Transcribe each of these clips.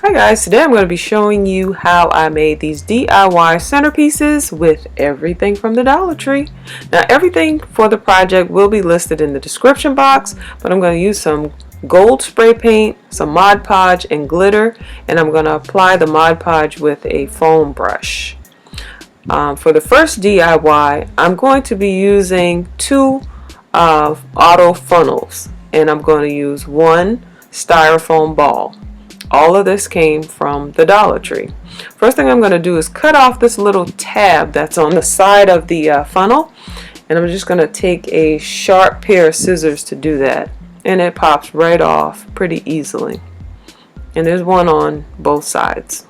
Hi guys, today I'm going to be showing you how I made these DIY centerpieces with everything from the Dollar Tree. Now everything for the project will be listed in the description box, but I'm going to use some gold spray paint, some Mod Podge and glitter, and I'm going to apply the Mod Podge with a foam brush. For the first DIY, I'm going to be using two auto funnels, and I'm going to use one styrofoam ball. All of this came from the Dollar Tree. First thing I'm going to do is cut off this little tab that's on the side of the funnel, and I'm just going to take a sharp pair of scissors to do that, and it pops right off pretty easily. And there's one on both sides.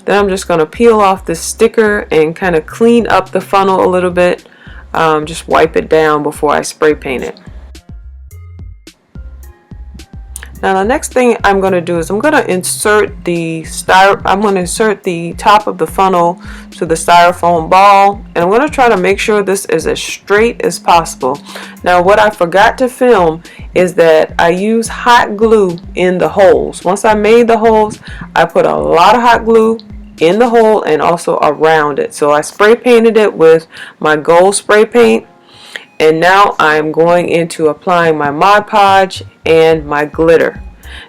Then I'm just going to peel off this sticker and kind of clean up the funnel a little bit. Just wipe it down before I spray paint it. Now the next thing I'm going to do is I'm going to insert the top of the funnel to the styrofoam ball, and I'm going to try to make sure this is as straight as possible. Now what I forgot to film is that I use hot glue in the holes. Once I made the holes, I put a lot of hot glue in the hole and also around it. So I spray painted it with my gold spray paint. And now I'm going into applying my Mod Podge and my glitter.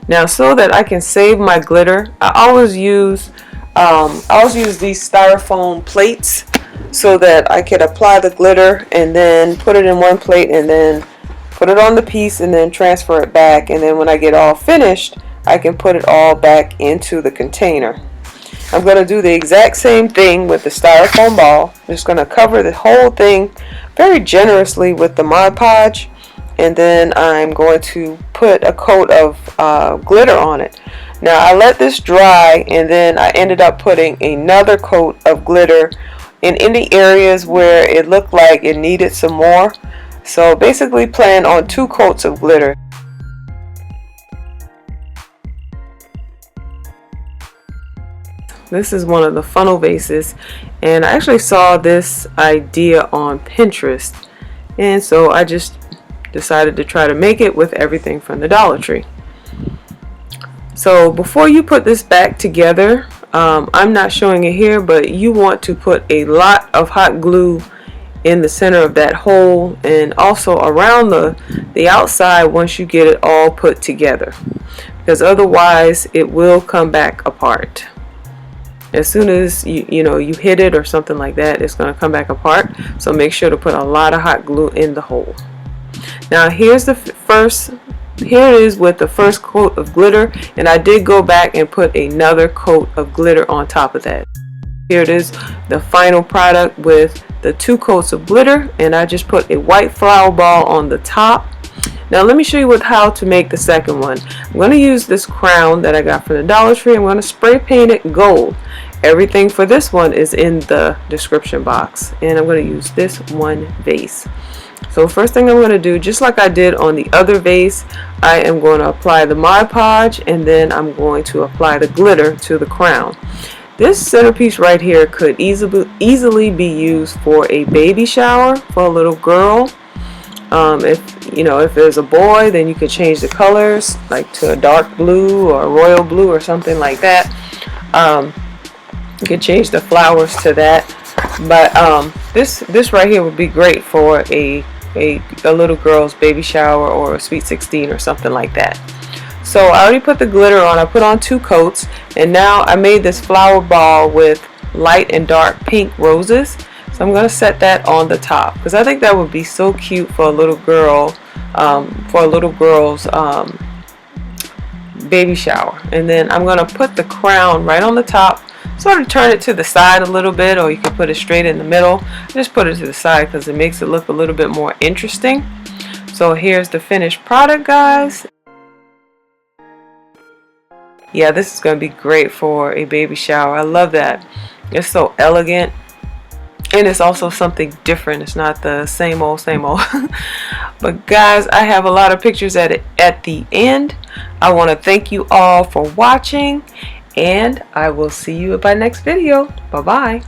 Now, so that I can save my glitter, I always use these styrofoam plates so that I could apply the glitter and then put it in one plate and then put it on the piece and then transfer it back. And then when I get all finished, I can put it all back into the container. I'm going to do the exact same thing with the styrofoam ball. I'm just going to cover the whole thing very generously with the Mod Podge, and then I'm going to put a coat of glitter on it. Now I let this dry, and then I ended up putting another coat of glitter in any areas where it looked like it needed some more. So basically plan on 2 coats of glitter. This is one of the funnel vases, and I actually saw this idea on Pinterest, and so I just decided to try to make it with everything from the Dollar Tree. So before you put this back together, I'm not showing it here, but you want to put a lot of hot glue in the center of that hole and also around the outside once you get it all put together, because otherwise it will come back apart. As soon as you hit it or something like that, it's going to come back apart. So make sure to put a lot of hot glue in the hole. Now here's the here it is with the first coat of glitter, and I did go back and put another coat of glitter on top of that. Here it is, the final product with the 2 coats of glitter, and I just put a white flower ball on the top. Now let me show you how to make the second one. I'm going to use this crown that I got from the Dollar Tree. I'm going to spray paint it gold. Everything for this one is in the description box, and I'm going to use this one vase. So first thing I'm going to do, just like I did on the other vase, I am going to apply the Mod Podge, and then I'm going to apply the glitter to the crown. This centerpiece right here could easily be used for a baby shower for a little girl. If there's a boy, then you could change the colors, like to a dark blue or a royal blue or something like that. You could change the flowers to that. But this right here would be great for a little girl's baby shower or a sweet 16 or something like that. So I already put the glitter on. I put on 2 coats, and now I made this flower ball with light and dark pink roses. So I'm going to set that on the top because I think that would be so cute for a little girl, for a little girl's baby shower. And then I'm going to put the crown right on the top, sort of turn it to the side a little bit, or you can put it straight in the middle. Just put it to the side because it makes it look a little bit more interesting. So here's the finished product, guys. Yeah, this is going to be great for a baby shower. I love that. It's so elegant. And it's also something different. It's not the same old, same old. But guys, I have a lot of pictures at the end. I want to thank you all for watching, and I will see you in my next video. Bye-bye.